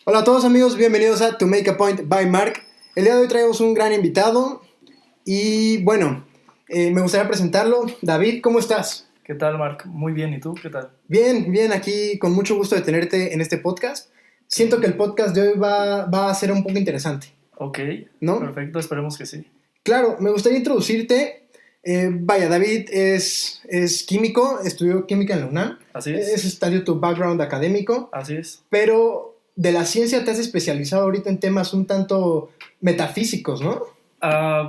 Hola a todos amigos, bienvenidos a To Make a Point by Mark. El día de hoy traemos un gran invitado y bueno, me gustaría presentarlo. David, ¿cómo estás? ¿Qué tal, Mark? Muy bien, ¿y tú? ¿Qué tal? Bien, bien, aquí con mucho gusto de tenerte en este podcast. Siento que el podcast de hoy va a ser un poco interesante, Ok, ¿no? perfecto, esperemos que sí. Claro, me gustaría introducirte. Vaya, David es químico, estudió química en la UNAM. Así Es es, estadio tu background académico. así es. Pero de la ciencia te has especializado ahorita en temas un tanto metafísicos, ¿no?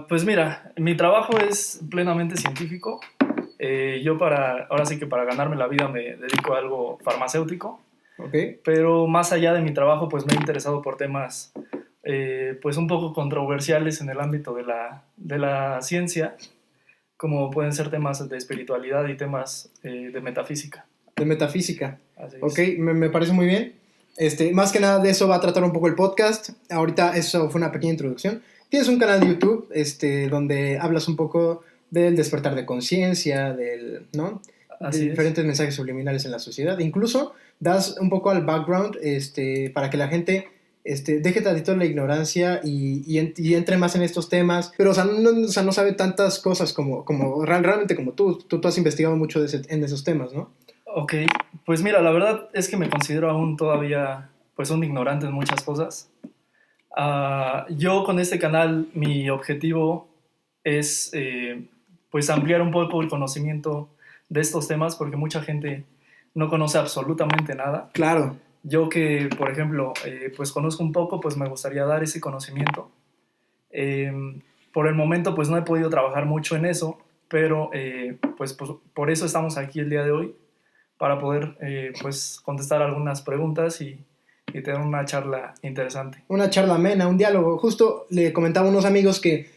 Pues mira, mi trabajo es plenamente científico. Ahora sí que para ganarme la vida me dedico a algo farmacéutico, Ok. pero más allá de mi trabajo, pues me he interesado por temas pues un poco controversiales en el ámbito de la ciencia, como pueden ser temas de espiritualidad y temas de metafísica. De metafísica. Así Ok, es. me parece muy bien. Más que nada de eso va a tratar un poco el podcast. Ahorita eso fue una pequeña introducción. Tienes un canal de YouTube donde hablas un poco del despertar de conciencia, ¿no? De Así es. diferentes mensajes subliminales en la sociedad. Incluso das un poco al background para que la gente deje tantito la ignorancia y entre más en estos temas. Pero, o sea, no sabe tantas cosas como realmente como tú. Tú has investigado mucho en esos temas, ¿no? Ok, pues mira, la verdad es que me considero aún todavía pues un ignorante en muchas cosas. Yo con este canal mi objetivo es pues ampliar un poco el conocimiento de estos temas porque mucha gente no conoce absolutamente nada. Claro. Yo que, por ejemplo, pues conozco un poco, pues me gustaría dar ese conocimiento. Eh, por el momento pues no he podido trabajar mucho en eso, pero pues por eso estamos aquí el día de hoy para poder pues contestar algunas preguntas y tener una charla interesante. Una charla amena, un diálogo. Justo le comentaba a unos amigos que,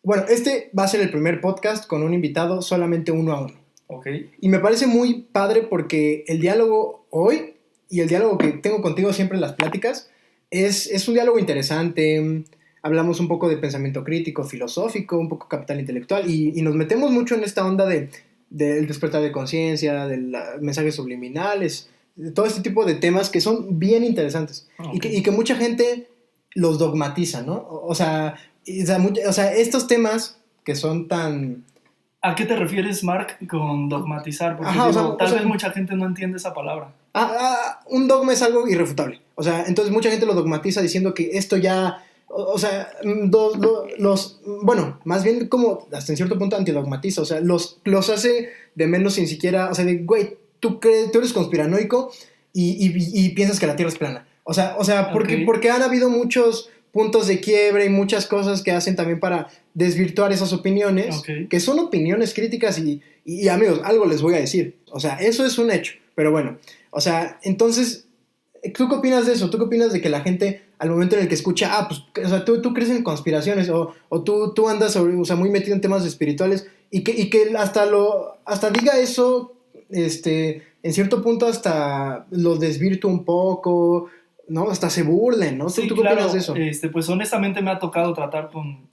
bueno, este va a ser el primer podcast con un invitado solamente uno a uno. Ok, Y me parece muy padre porque el diálogo hoy y el diálogo que tengo contigo siempre en las pláticas es un diálogo interesante. Hablamos un poco de pensamiento crítico, filosófico, un poco capital intelectual y nos metemos mucho en esta onda del despertar de conciencia, de mensajes subliminales, de todo este tipo de temas que son bien interesantes okay. y que mucha gente los dogmatiza, ¿no? O sea, estos temas que son tan... ¿A qué te refieres, Mark, con dogmatizar? Porque Ajá, digo, tal vez mucha gente no entiende esa palabra. Un dogma es algo irrefutable. O sea, entonces mucha gente lo dogmatiza diciendo que esto ya... O sea, bueno, más bien como hasta en cierto punto antidogmatiza. O sea, los hace de menos sin siquiera... O sea, de, güey, tú eres conspiranoico y piensas que la Tierra es plana. Okay. Porque han habido muchos puntos de quiebre y muchas cosas que hacen también para desvirtuar esas opiniones, Okay. que son opiniones críticas y amigos, algo les voy a decir. O sea, eso es un hecho. Pero bueno, o sea, entonces, ¿tú qué opinas de eso? ¿Tú qué opinas de que la gente, al momento en el que escucha, pues, o sea, tú crees en conspiraciones o tú andas o sea, muy metido en temas espirituales y que hasta diga eso, en cierto punto hasta lo desvirtúa un poco, ¿no? Hasta se burlen, ¿no? ¿Tú Sí, qué opinas de claro. eso? Pues honestamente me ha tocado tratar con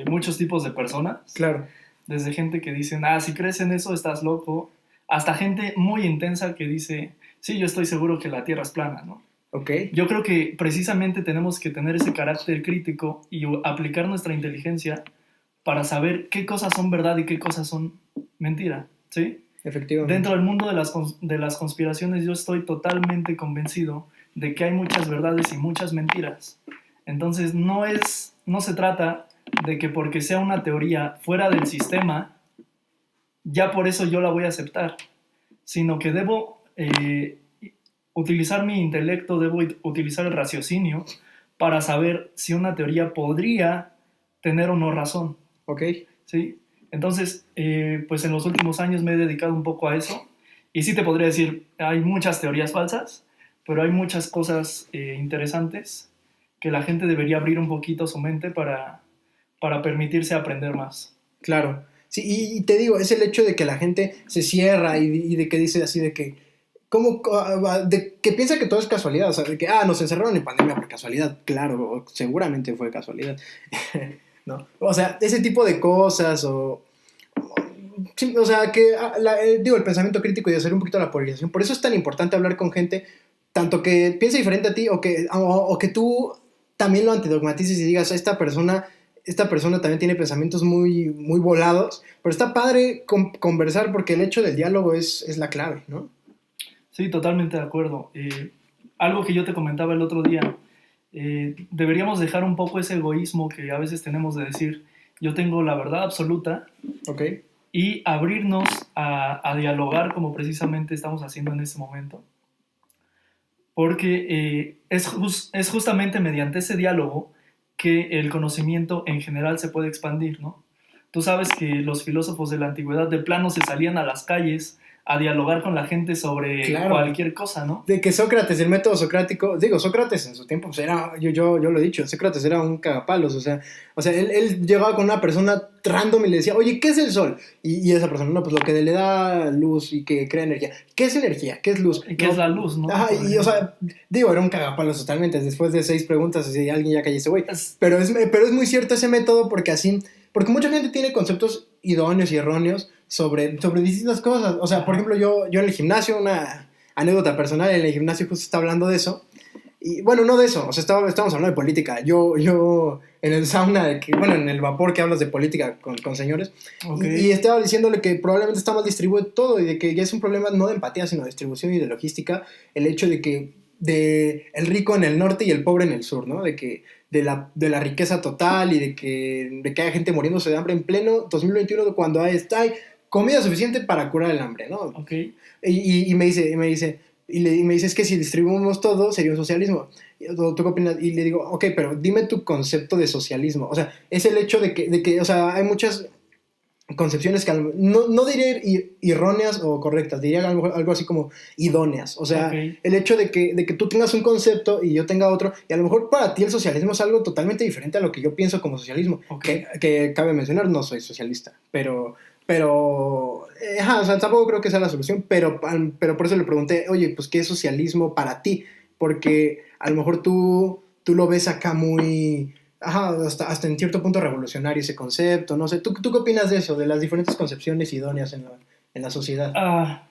muchos tipos de personas. Claro. Desde gente que dicen, si crees en eso estás loco, hasta gente muy intensa que dice, sí, yo estoy seguro que la Tierra es plana, ¿no? Ok. Yo creo que precisamente tenemos que tener ese carácter crítico y aplicar nuestra inteligencia para saber qué cosas son verdad y qué cosas son mentira, ¿sí? Efectivamente. Dentro del mundo de las conspiraciones yo estoy totalmente convencido de que hay muchas verdades y muchas mentiras. Entonces no se trata de que porque sea una teoría fuera del sistema, ya por eso yo la voy a aceptar, sino que debo utilizar mi intelecto, debo utilizar el raciocinio para saber si una teoría podría tener o no razón. Ok. ¿Sí? Entonces, pues en los últimos años me he dedicado un poco a eso y sí te podría decir, hay muchas teorías falsas, pero hay muchas cosas interesantes que la gente debería abrir un poquito su mente para permitirse aprender más. Claro. Sí, y te digo, es el hecho de que la gente se cierra y de que dice así de que, de que piensa que todo es casualidad, o sea, de que, nos encerraron en pandemia por casualidad, claro, seguramente fue casualidad, ¿no? O sea, ese tipo de cosas, sí, o sea, que, digo, el pensamiento crítico y hacer un poquito la polarización, por eso es tan importante hablar con gente tanto que piense diferente a ti o que tú también lo antidogmatices y digas, esta persona también tiene pensamientos muy, muy volados, pero está padre conversar porque el hecho del diálogo es la clave, ¿no? Sí, totalmente de acuerdo. Algo que yo te comentaba el otro día, deberíamos dejar un poco ese egoísmo que a veces tenemos de decir, yo tengo la verdad absoluta, Ok. y abrirnos a dialogar como precisamente estamos haciendo en este momento. Porque es justamente mediante ese diálogo que el conocimiento en general se puede expandir, ¿no? Tú sabes que los filósofos de la antigüedad de plano se salían a las calles a dialogar con la gente sobre Claro. cualquier cosa, ¿no? De que Sócrates, el método socrático, digo, Sócrates en su tiempo, pues era, yo lo he dicho, Sócrates era un cagapalos, o sea él llegaba con una persona random y le decía, oye, ¿qué es el sol? Y esa persona, no, pues lo que le da luz y que crea energía. ¿Qué es energía? ¿Qué es luz? ¿Qué es la luz, no? Ajá, y o sea, digo, era un cagapalos totalmente, después de 6 preguntas, así, alguien ya cayó ese güey. Pero es muy cierto ese método porque mucha gente tiene conceptos idóneos y erróneos sobre distintas cosas. O sea, por ejemplo, yo en el gimnasio, una anécdota personal, en el gimnasio justo estaba hablando de eso. Y bueno, no de eso, o sea, estábamos hablando de política. Yo en el sauna, en el vapor que hablas de política con señores, Okay. y estaba diciéndole que probablemente está mal distribuido todo y de que ya es un problema no de empatía, sino de distribución y de logística, el hecho de el rico en el norte y el pobre en el sur, ¿no? De la riqueza total y de que haya gente muriéndose de hambre en pleno 2021 cuando hay comida suficiente para curar el hambre, ¿no? Okay. Y me dice, es que si distribuimos todo sería un socialismo. ¿Tú qué opinas? Y le digo, ok, pero dime tu concepto de socialismo. O sea, es el hecho de que o sea, hay muchas concepciones que no diría erróneas o correctas, diría algo así como idóneas. O sea, Okay. el hecho de que tú tengas un concepto y yo tenga otro, y a lo mejor para ti el socialismo es algo totalmente diferente a lo que yo pienso como socialismo. Okay. Que cabe mencionar, no soy socialista, o sea, tampoco creo que sea la solución, pero por eso le pregunté, oye, pues, ¿qué es socialismo para ti? Porque a lo mejor tú lo ves acá muy... hasta en cierto punto revolucionario ese concepto, no sé. ¿Tú qué opinas de eso, de las diferentes concepciones idóneas en la sociedad?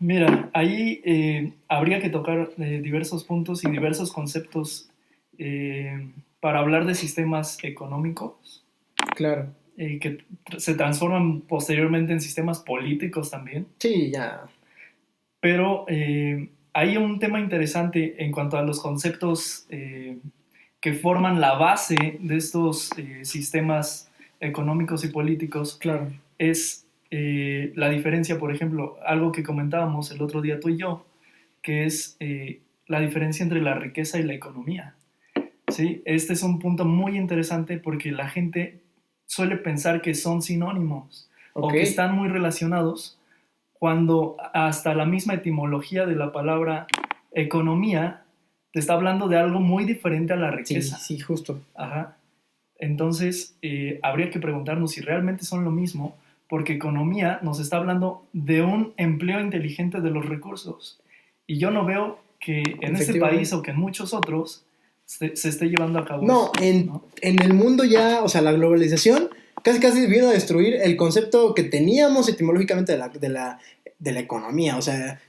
Mira, ahí habría que tocar diversos puntos y diversos conceptos para hablar de sistemas económicos. Claro. Que se transforman posteriormente en sistemas políticos también. Sí, ya. Pero hay un tema interesante en cuanto a los conceptos que forman la base de estos sistemas económicos y políticos. Claro. Es la diferencia, por ejemplo, algo que comentábamos el otro día tú y yo, que es la diferencia entre la riqueza y la economía. ¿Sí? Este es un punto muy interesante porque la gente suele pensar que son sinónimos o que están muy relacionados, cuando hasta la misma etimología de la palabra economía te está hablando de algo muy diferente a la riqueza. Sí, justo. Ajá. Entonces, habría que preguntarnos si realmente son lo mismo, porque economía nos está hablando de un empleo inteligente de los recursos. Y yo no veo que en este país o que en muchos otros se esté llevando a cabo eso. ¿No? En el mundo ya, o sea, la globalización casi vino a destruir el concepto que teníamos etimológicamente de la economía. O sea,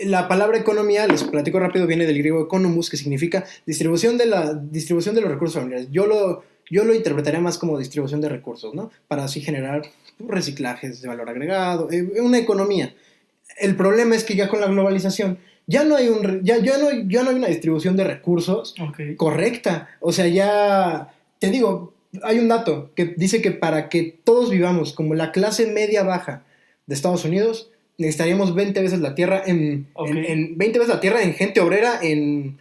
la palabra economía, les platico rápido, viene del griego economus, que significa distribución de los recursos familiares. Yo lo interpretaría más como distribución de recursos, ¿no? Para así generar reciclajes de valor agregado, una economía. El problema es que ya con la globalización ya no hay una distribución de recursos correcta. O sea, ya te digo, hay un dato que dice que para que todos vivamos como la clase media baja de Estados Unidos, necesitaríamos 20 veces la Tierra en 20 veces la Tierra en gente obrera, en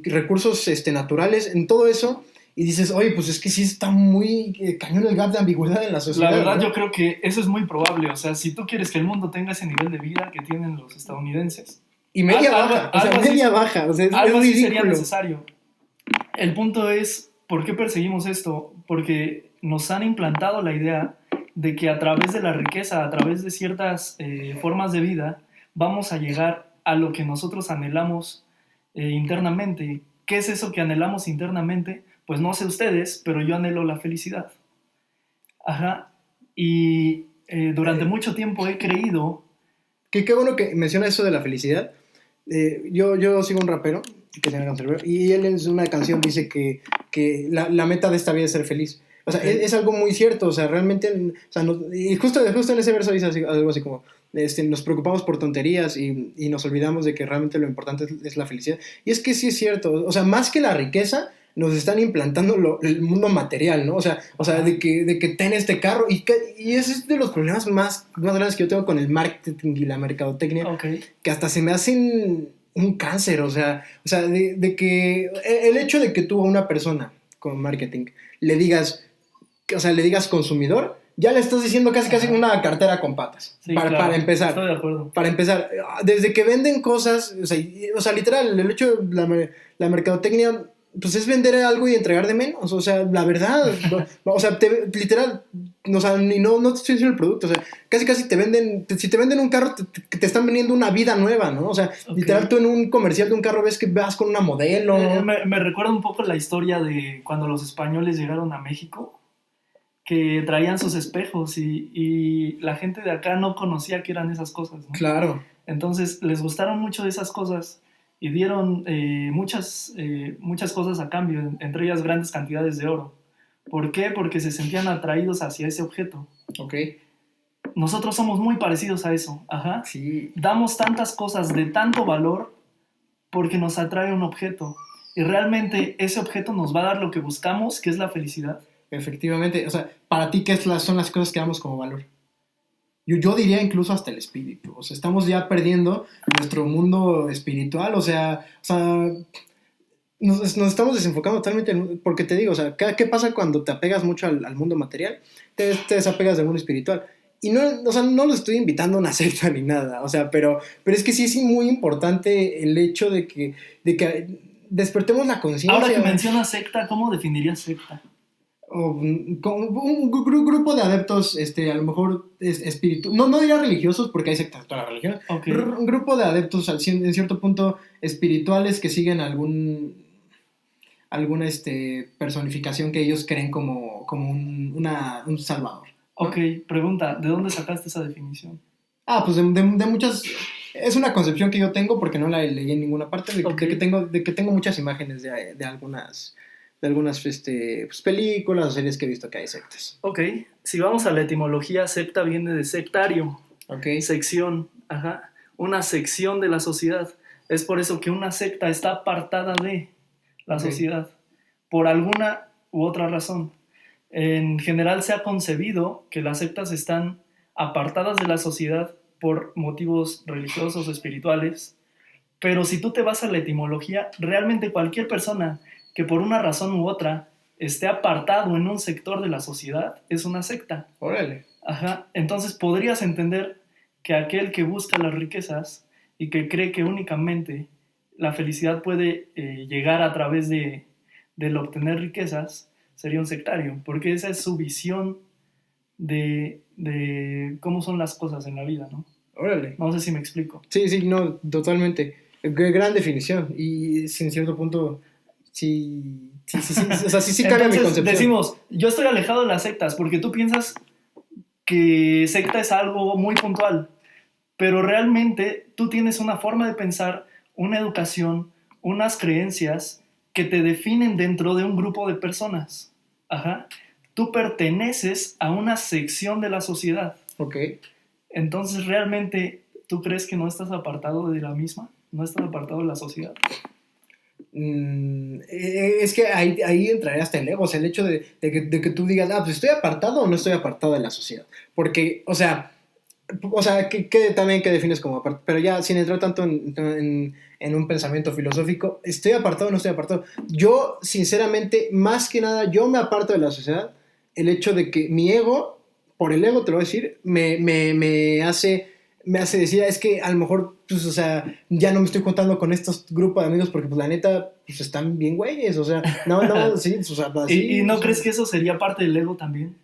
recursos naturales, en todo eso. Y dices, oye, pues es que sí está muy cañón el gap de ambigüedad en la sociedad. La verdad, ¿no? Yo creo que eso es muy probable. O sea, si tú quieres que el mundo tenga ese nivel de vida que tienen los estadounidenses. Y media baja, media baja. O sea, algo es así ridículo. Sería necesario. El punto es, ¿por qué perseguimos esto? Porque nos han implantado la idea de que a través de la riqueza, a través de ciertas formas de vida, vamos a llegar a lo que nosotros anhelamos internamente. ¿Qué es eso que anhelamos internamente? Pues no sé ustedes, pero yo anhelo la felicidad. Ajá. Y durante mucho tiempo he creído... Qué bueno que menciona eso de la felicidad, Yo sigo un rapero que se llama Canserbero, y él en una canción dice que la meta de esta vida es ser feliz. O sea, es algo muy cierto, o sea, realmente, o sea, y justo en ese verso dice algo así como, nos preocupamos por tonterías y nos olvidamos de que realmente lo importante es la felicidad. Y es que sí es cierto, o sea, más que la riqueza, nos están implantando el mundo material, ¿no? O sea de que ten este carro, y ese es de los problemas más grandes que yo tengo con el marketing y la mercadotecnia, que hasta se me hacen un cáncer, o sea de que el hecho de que tú a una persona con marketing le digas consumidor, ya le estás diciendo casi una cartera con patas. Sí, para empezar. Estoy de acuerdo. Para empezar, desde que venden cosas, o sea literal, el hecho de la mercadotecnia, pues es vender algo y entregar de menos, o sea, la verdad, o sea, literal, o sea, no te estoy diciendo el producto, o sea, casi te venden, si te venden un carro, te están vendiendo una vida nueva, ¿no? O sea, literal, tú en un comercial de un carro ves que vas con una modelo. Me recuerda un poco la historia de cuando los españoles llegaron a México, que traían sus espejos y la gente de acá no conocía qué eran esas cosas, ¿no? Claro. Entonces les gustaron mucho esas cosas y dieron muchas cosas a cambio, entre ellas grandes cantidades de oro. ¿Por qué? Porque se sentían atraídos hacia ese objeto. Ok. Nosotros somos muy parecidos a eso. Ajá. Sí. Damos tantas cosas de tanto valor porque nos atrae un objeto. Y realmente ese objeto nos va a dar lo que buscamos, que es la felicidad. Efectivamente. O sea, para ti, ¿qué son las cosas que damos como valor? Yo diría incluso hasta el espíritu. O sea, estamos ya perdiendo nuestro mundo espiritual. O sea nos estamos desenfocando totalmente porque te digo, o sea, ¿qué pasa cuando te apegas mucho al mundo material? Te desapegas del mundo espiritual. Y no, o sea, no lo estoy invitando a una secta ni nada, o sea, pero es que sí es muy importante el hecho de que despertemos la conciencia. Ahora que mencionas secta, ¿cómo definirías secta? Un grupo de adeptos, a lo mejor espíritu, no diría religiosos porque hay sectas de todas las religiones, un grupo de adeptos en cierto punto espirituales que siguen alguna personificación que ellos creen como un salvador, ¿no? Ok, pregunta, ¿de dónde sacaste esa definición? Pues de muchas. Es una concepción que yo tengo porque no la leí en ninguna parte, de que tengo muchas imágenes de algunas pues, películas o series que he visto que hay sectas. Ok, si vamos a la etimología, secta viene de sectario. Okay. Sección, ajá. Una sección de la sociedad. Es por eso que una secta está apartada de la sociedad, por alguna u otra razón. En general se ha concebido que las sectas están apartadas de la sociedad por motivos religiosos o espirituales, pero si tú te vas a la etimología, realmente cualquier persona que por una razón u otra esté apartado en un sector de la sociedad es una secta. Órale. Ajá. Entonces podrías entender que aquel que busca las riquezas y que cree que únicamente la felicidad puede llegar a través del obtener riquezas sería un sectario, porque esa es su visión de cómo son las cosas en la vida, ¿no? Órale. No sé si me explico. Sí, no, totalmente. Gran definición. Y en cierto punto, sí. O sea, sí cambia mi concepción. Decimos, yo estoy alejado de las sectas porque tú piensas que secta es algo muy puntual, pero realmente tú tienes una forma de pensar, una educación, unas creencias que te definen dentro de un grupo de personas. Ajá. Tú perteneces a una sección de la sociedad. Ok. Entonces, ¿realmente tú crees que no estás apartado de la misma? ¿No estás apartado de la sociedad? Es que ahí entraría hasta el ego, o sea, el hecho de que tú digas, pues estoy apartado o no estoy apartado de la sociedad. Porque, o sea, también que defines como apartado, pero ya sin entrar tanto en un pensamiento filosófico, ¿estoy apartado o no estoy apartado? Yo, sinceramente, más que nada, yo me aparto de la sociedad, el hecho de que mi ego, por el ego te lo voy a decir, me hace decir, es que a lo mejor, pues, o sea, ya no me estoy juntando con estos grupos de amigos porque, pues, la neta, pues, están bien güeyes, o sea, no, sí, o sea, ¿Y no crees que eso sería parte del ego también?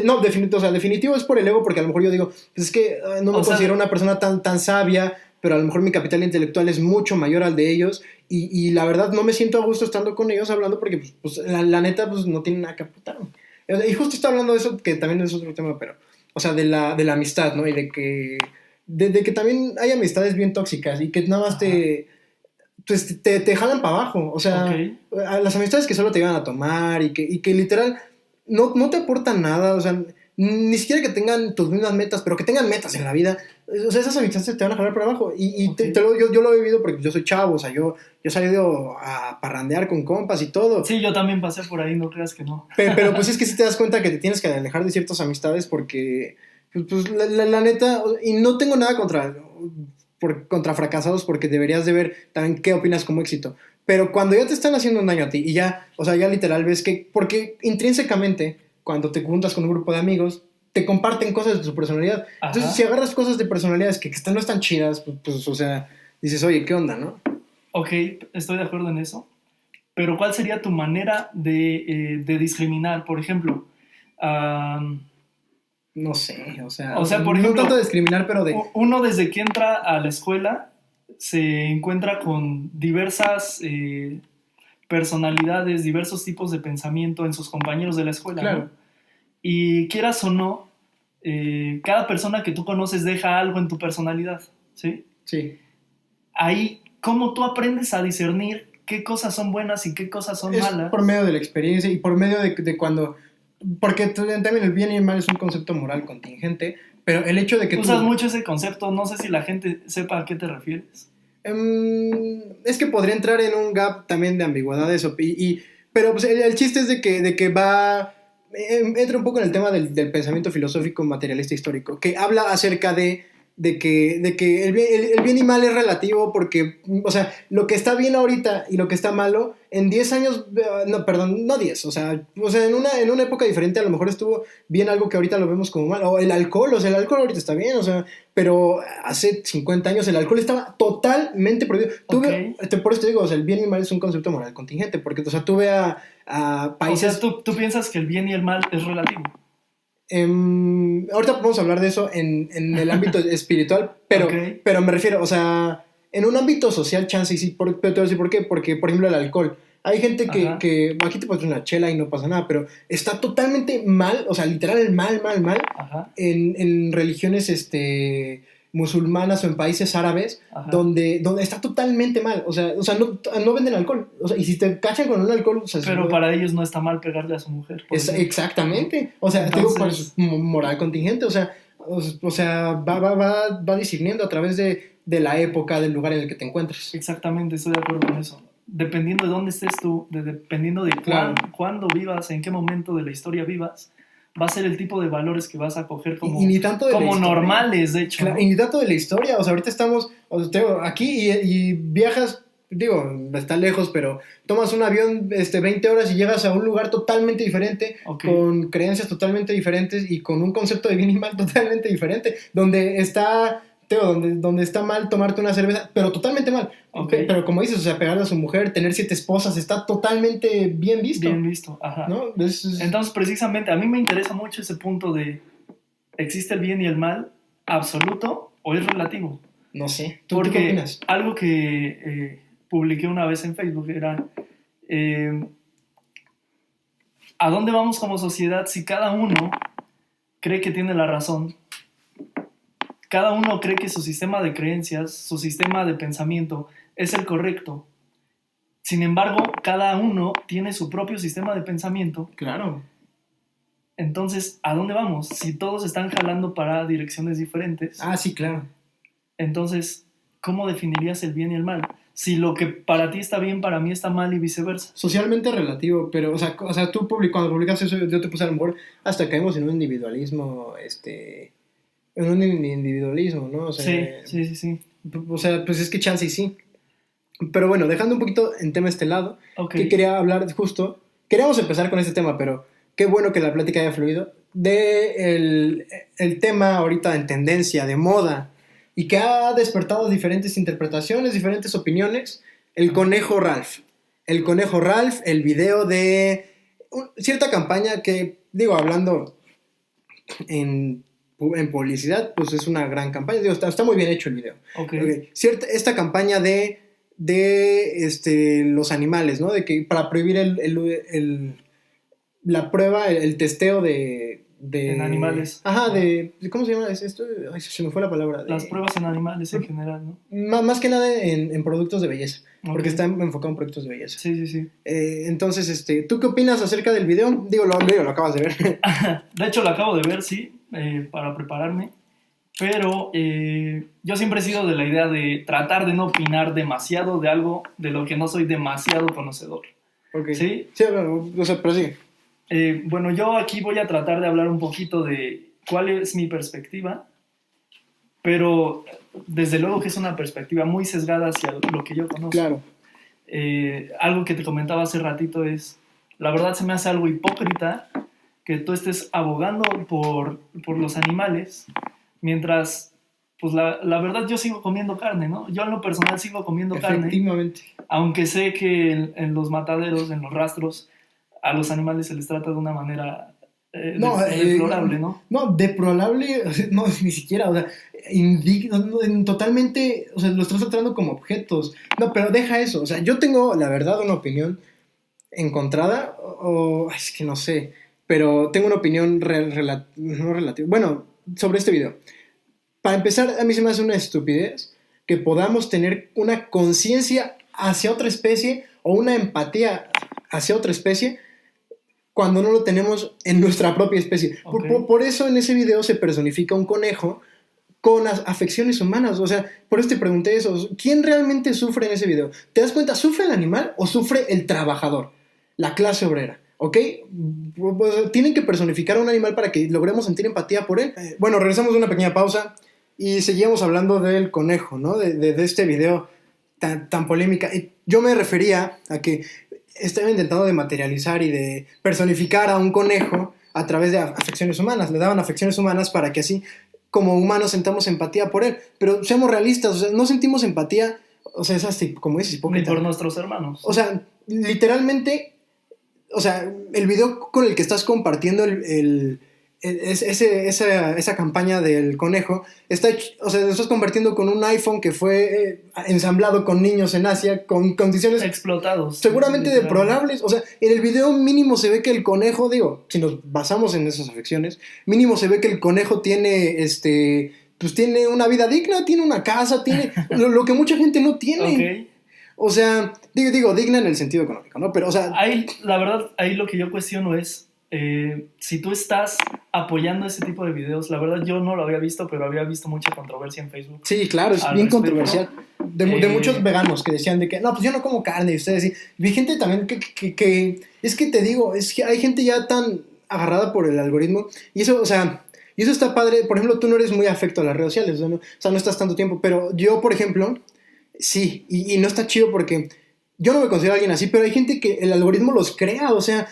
No, definitivo es por el ego, porque a lo mejor yo digo, pues es que no me considero una persona tan sabia, pero a lo mejor mi capital intelectual es mucho mayor al de ellos, y la verdad no me siento a gusto estando con ellos hablando porque, pues la neta, pues no tienen nada que aportar. Y justo está hablando de eso, que también es otro tema, pero, o sea, de la amistad, ¿no? Y de que de que también hay amistades bien tóxicas y que nada más pues, te jalan para abajo. O sea, a las amistades que solo te llevan a tomar y que literal no te aportan nada. O sea, ni siquiera que tengan tus mismas metas, pero que tengan metas en la vida. O sea, esas amistades te van a jalar para abajo. Y yo lo he vivido porque yo soy chavo. O sea, yo he salido a parrandear con compas y todo. Sí, yo también pasé por ahí, no creas que no. Pero pues es que sí te das cuenta que te tienes que alejar de ciertas amistades porque, pues la neta, y no tengo nada contra fracasados porque deberías de ver también qué opinas como éxito. Pero cuando ya te están haciendo un daño a ti y ya, o sea, ya literal ves que, porque intrínsecamente, cuando te juntas con un grupo de amigos, te comparten cosas de su personalidad. Ajá. Entonces, si agarras cosas de personalidades que no están chidas, pues, o sea, dices, oye, ¿qué onda, no? Ok, estoy de acuerdo en eso. Pero ¿cuál sería tu manera de discriminar? Por ejemplo, no sé, o sea por ejemplo, no tanto discriminar, pero de... Uno desde que entra a la escuela se encuentra con diversas personalidades, diversos tipos de pensamiento en sus compañeros de la escuela. Claro. ¿No? Y quieras o no, cada persona que tú conoces deja algo en tu personalidad, ¿sí? Sí. Ahí, ¿cómo tú aprendes a discernir qué cosas son buenas y qué cosas son malas? Por medio de la experiencia y por medio de cuando... Porque también el bien y el mal es un concepto moral contingente, pero el hecho de que Usas mucho ese concepto, no sé si la gente sepa a qué te refieres. Es que podría entrar en un gap también de ambigüedades, pero pues el chiste es de que va... entra un poco en el tema del pensamiento filosófico materialista histórico, que habla acerca de que el bien y mal es relativo porque, o sea, lo que está bien ahorita y lo que está malo, en 10 años, no, perdón, no 10, o sea en una época diferente a lo mejor estuvo bien algo que ahorita lo vemos como mal, o el alcohol, o sea, el alcohol ahorita está bien, o sea, pero hace 50 años el alcohol estaba totalmente prohibido. Okay. Por eso te digo, o sea, el bien y el mal es un concepto moral contingente, porque, o sea, tú ve a países... O sea, ¿tú piensas que el bien y el mal es relativo? Ahorita podemos hablar de eso en el ámbito espiritual, pero me refiero, o sea, en un ámbito social, chance, y sí, pero te voy a decir por qué, porque, por ejemplo, el alcohol. Hay gente que aquí te pones una chela y no pasa nada, pero está totalmente mal, o sea, literal mal, en religiones, musulmanas o en países árabes, donde está totalmente mal, o sea no venden alcohol, o sea, y si te cachan con un alcohol, o sea, pero para ellos no está mal pegarle a su mujer. Exactamente, o sea, entonces, digo, pues, moral contingente, o sea, va discerniendo a través de la época, del lugar en el que te encuentres. Exactamente, estoy de acuerdo con eso. Dependiendo de dónde estés tú, dependiendo de cuándo vivas, en qué momento de la historia vivas, va a ser el tipo de valores que vas a coger como, y ni tanto de como normales, de hecho. Claro, ¿no? Y ni tanto de la historia, o sea, ahorita estamos aquí y viajas, digo, está lejos, pero tomas un avión 20 horas y llegas a un lugar totalmente diferente, con creencias totalmente diferentes y con un concepto de bien y mal totalmente diferente, donde está mal tomarte una cerveza, pero totalmente mal. Pero como dices, o sea, pegarle a su mujer, tener 7 esposas, está totalmente bien visto. Bien visto, ajá. ¿No? Entonces, precisamente, a mí me interesa mucho ese punto de, ¿existe el bien y el mal absoluto o es relativo? No sé. ¿Tú qué opinas? Algo que publiqué una vez en Facebook era, ¿a dónde vamos como sociedad si cada uno cree que tiene la razón? Cada uno cree que su sistema de creencias, su sistema de pensamiento es el correcto. Sin embargo, cada uno tiene su propio sistema de pensamiento. Claro. Entonces, ¿a dónde vamos? Si todos están jalando para direcciones diferentes. Ah, sí, claro. Entonces, ¿cómo definirías el bien y el mal? Si lo que para ti está bien, para mí está mal y viceversa. Socialmente relativo, pero, o sea tú cuando publicas eso, yo te puse a lo mejor hasta caemos en un individualismo, en un individualismo, ¿no? O sea, sí. O sea, pues es que chance y sí. Pero bueno, dejando un poquito en tema este lado, que quería hablar justo, queríamos empezar con este tema, pero qué bueno que la plática haya fluido, de el tema ahorita en tendencia, de moda, y que ha despertado diferentes interpretaciones, diferentes opiniones, el Conejo Ralph. El Conejo Ralph, el video de cierta campaña que, digo, hablando en publicidad, pues es una gran campaña. Digo, está muy bien hecho el video. Esta campaña de los animales, ¿no? De que para prohibir la prueba, el testeo de En animales. Ajá, ¿cómo se llama esto? Ay, se me fue la palabra. Las pruebas en animales en general, ¿no? Más que nada en productos de belleza, Ok. porque está enfocado en productos de belleza. Sí. Entonces, ¿tú qué opinas acerca del video? Digo, lo acabas de ver. De hecho, lo acabo de ver, sí, para prepararme. Pero yo siempre he sido de la idea de tratar de no opinar demasiado de algo de lo que no soy demasiado conocedor. Okay. ¿Sí? Sí, o sea, pero sí. Bueno, yo aquí voy a tratar de hablar un poquito de cuál es mi perspectiva, pero desde luego que es una perspectiva muy sesgada hacia lo que yo conozco. Claro. Algo que te comentaba hace ratito es, la verdad se me hace algo hipócrita que tú estés abogando por los animales, mientras, pues la verdad yo sigo comiendo carne, ¿no? Yo en lo personal sigo comiendo Efectivamente. carne, aunque sé que en los mataderos, en los rastros, a los animales se les trata de una manera deplorable, ¿no? No, deplorable, no, ni siquiera, o sea, totalmente, o sea, los estás tratando como objetos. No, pero deja eso, o sea, yo tengo, la verdad, una opinión encontrada, es que no sé, pero tengo una opinión no relativa, bueno, sobre este video. Para empezar, a mí se me hace una estupidez que podamos tener una conciencia hacia otra especie o una empatía hacia otra especie cuando no lo tenemos en nuestra propia especie. Okay. Por eso en ese video se personifica un conejo con afecciones humanas. O sea, por eso te pregunté eso. ¿Quién realmente sufre en ese video? ¿Te das cuenta? ¿Sufre el animal o sufre el trabajador? La clase obrera. ¿Ok? Pues, tienen que personificar a un animal para que logremos sentir empatía por él. Bueno, regresamos de una pequeña pausa y seguíamos hablando del conejo, ¿no? De este video tan polémica. Yo me refería a que estaba intentando de materializar y de personificar a un conejo a través de afecciones humanas. Le daban afecciones humanas para que así, como humanos, sentamos empatía por él. Pero seamos realistas, o sea, no sentimos empatía, o sea, es así, como dices, hipócrita. Ni por nuestros hermanos. O sea, literalmente, o sea, el video con el que estás compartiendo esa campaña del conejo, o sea, lo estás compartiendo con un iPhone que fue ensamblado con niños en Asia, con condiciones explotados, seguramente deplorables. O sea, en el video mínimo se ve que el conejo, digo, si nos basamos en esas afecciones, mínimo se ve que el conejo tiene, pues tiene una vida digna, tiene una casa, tiene lo que mucha gente no tiene. Okay. O sea, digo, digna en el sentido económico, ¿no? Pero, o sea... La verdad, ahí lo que yo cuestiono es, si tú estás apoyando ese tipo de videos, la verdad yo no lo había visto, pero había visto mucha controversia en Facebook. Sí, claro, es bien controversial. De muchos veganos que decían de que, no, pues yo no como carne, y ustedes sí. Vi gente también que es que te digo, es que hay gente ya tan agarrada por el algoritmo, y eso, o sea... Y eso está padre. Por ejemplo, tú no eres muy afecto a las redes sociales, ¿no? O sea, no estás tanto tiempo. Pero yo, por ejemplo, sí. Y no está chido porque yo no me considero alguien así, pero hay gente que el algoritmo los crea. O sea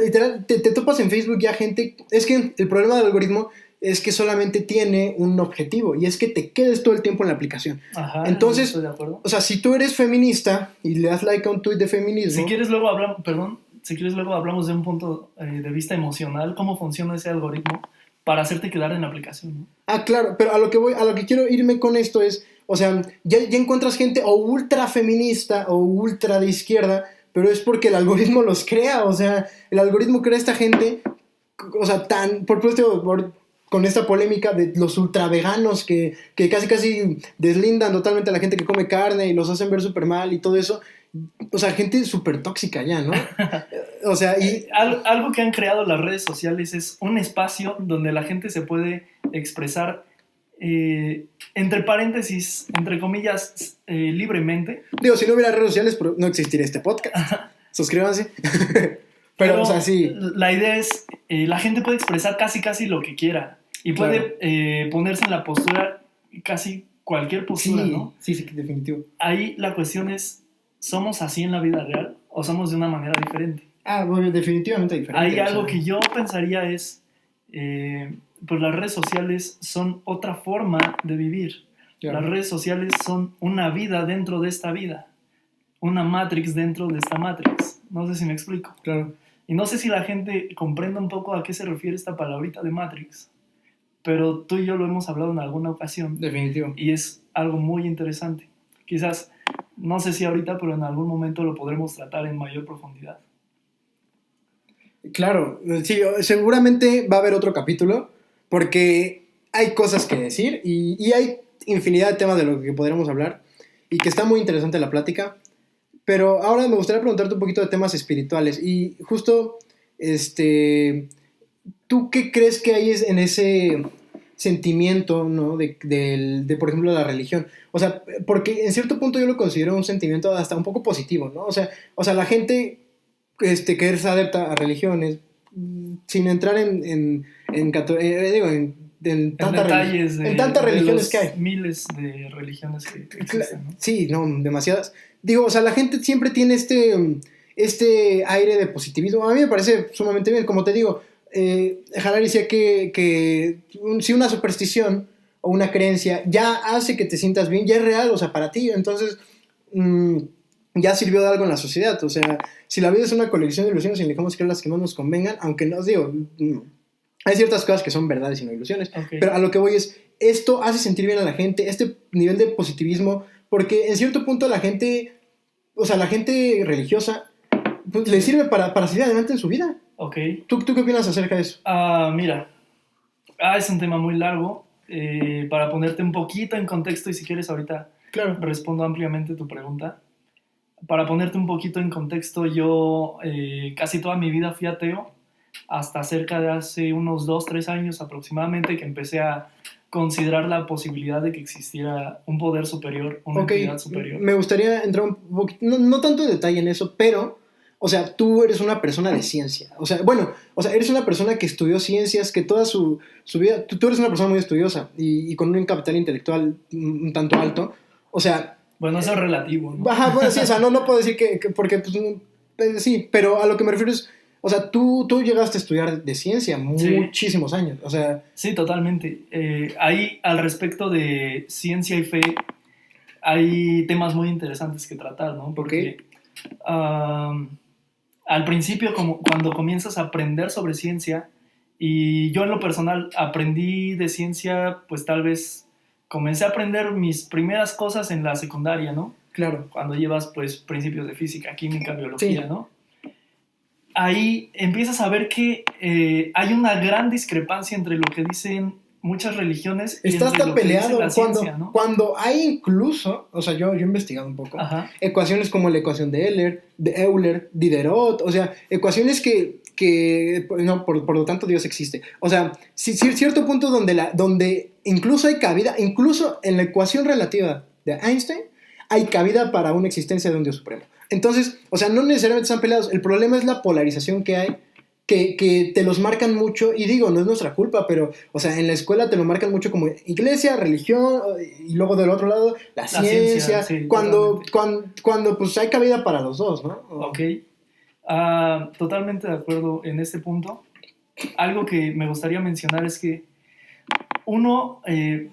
literal, te topas en Facebook ya gente... Es que el problema del algoritmo es que solamente tiene un objetivo, y es que te quedes todo el tiempo en la aplicación. Ajá, entonces, estoy de acuerdo. O sea, si tú eres feminista y le das like a un tweet de feminismo... Si quieres luego hablamos de un punto de vista emocional, cómo funciona ese algoritmo para hacerte quedar en la aplicación, ¿no? Ah, claro, pero a lo que quiero irme con esto es, o sea, ya encuentras gente o ultra feminista o ultra de izquierda, pero es porque el algoritmo los crea. O sea, el algoritmo crea a esta gente, o sea, con esta polémica de los ultra veganos que casi deslindan totalmente a la gente que come carne y los hacen ver súper mal y todo eso. O sea, gente súper tóxica ya, ¿no? O sea, y... Algo que han creado las redes sociales es un espacio donde la gente se puede expresar, entre paréntesis, entre comillas, libremente. Digo, si no hubiera redes sociales, no existiría este podcast. Suscríbanse. Pero, o sea, sí. La idea es, la gente puede expresar casi lo que quiera. Y puede ponerse en la postura, casi cualquier postura, sí, ¿no? Sí, definitivo. Ahí la cuestión es, ¿somos así en la vida real o somos de una manera diferente? Bueno, definitivamente diferente. Hay algo que yo pensaría es, pues las redes sociales son otra forma de vivir. Claro. Las redes sociales son una vida dentro de esta vida. Una Matrix dentro de esta Matrix. No sé si me explico. Claro. Y no sé si la gente comprende un poco a qué se refiere esta palabrita de Matrix. Pero tú y yo lo hemos hablado en alguna ocasión. Definitivo. Y es algo muy interesante. Quizás, no sé si ahorita, pero en algún momento lo podremos tratar en mayor profundidad. Claro, sí, seguramente va a haber otro capítulo porque hay cosas que decir y hay infinidad de temas de lo que podríamos hablar y que está muy interesante la plática. Pero ahora me gustaría preguntarte un poquito de temas espirituales y justo, este, ¿tú qué crees que hay en ese sentimiento, ¿no? Por ejemplo, la religión. O sea, porque en cierto punto yo lo considero un sentimiento hasta un poco positivo, ¿no? O sea, la gente que es adepta a religiones, sin entrar en En detalles en tantas de religiones que hay. los miles de religiones que existen, ¿no? Sí, no, demasiadas. Digo, o sea, la gente siempre tiene este aire de positivismo. A mí me parece sumamente bien. Como te digo, Harari decía que si una superstición o una creencia ya hace que te sientas bien, ya es real, o sea, para ti. Entonces, mmm, ya sirvió de algo en la sociedad. O sea, si la vida es una colección de ilusiones y dejamos creer las que más nos convengan, aunque no os digo, hay ciertas cosas que son verdades y no ilusiones. Okay. Pero a lo que voy es, esto hace sentir bien a la gente, este nivel de positivismo, porque en cierto punto la gente, o sea, la gente religiosa, pues le sirve para seguir adelante en su vida. Ok. ¿Tú qué opinas acerca de eso? Mira, es un tema muy largo. Para ponerte un poquito en contexto, y si quieres ahorita Claro. respondo ampliamente tu pregunta. Para ponerte un poquito en contexto, yo casi toda mi vida fui ateo, hasta cerca de hace unos 2-3 años aproximadamente, que empecé a considerar la posibilidad de que existiera un poder superior, una entidad superior. Me gustaría entrar un poquito, no tanto en detalle en eso, pero, o sea, tú eres una persona de ciencia. O sea, bueno, o sea, eres una persona que estudió ciencias, que toda su vida, tú eres una persona muy estudiosa y con un capital intelectual un tanto alto. O sea... Bueno, eso es relativo, ¿no? Ajá, bueno, sí, o sea, no puedo decir porque, pues, sí, pero a lo que me refiero es, o sea, tú llegaste a estudiar de ciencia muchísimos años, o sea... Sí, totalmente. Ahí, al respecto de ciencia y fe, hay temas muy interesantes que tratar, ¿no? Porque al principio, cuando comienzas a aprender sobre ciencia, y yo en lo personal aprendí de ciencia, pues tal vez comencé a aprender mis primeras cosas en la secundaria, ¿no? Claro. Cuando llevas, pues, principios de física, química, biología, sí, ¿no? Ahí empiezas a ver que hay una gran discrepancia entre lo que dicen muchas religiones y está hasta peleado la ciencia, ¿no? Cuando hay incluso, o sea, yo he investigado un poco, ecuaciones como la ecuación de Euler, Diderot, o sea, ecuaciones que no, por lo tanto Dios existe. O sea, cierto punto donde incluso hay cabida, incluso en la ecuación relativa de Einstein, hay cabida para una existencia de un Dios supremo. Entonces, o sea, no necesariamente están peleados. El problema es la polarización que hay, que te los marcan mucho, y digo, no es nuestra culpa, pero, o sea, en la escuela te lo marcan mucho como iglesia, religión, y luego del otro lado, la ciencia, sí, cuando pues hay cabida para los dos, ¿no? Ok, totalmente de acuerdo en este punto. Algo que me gustaría mencionar es que uno,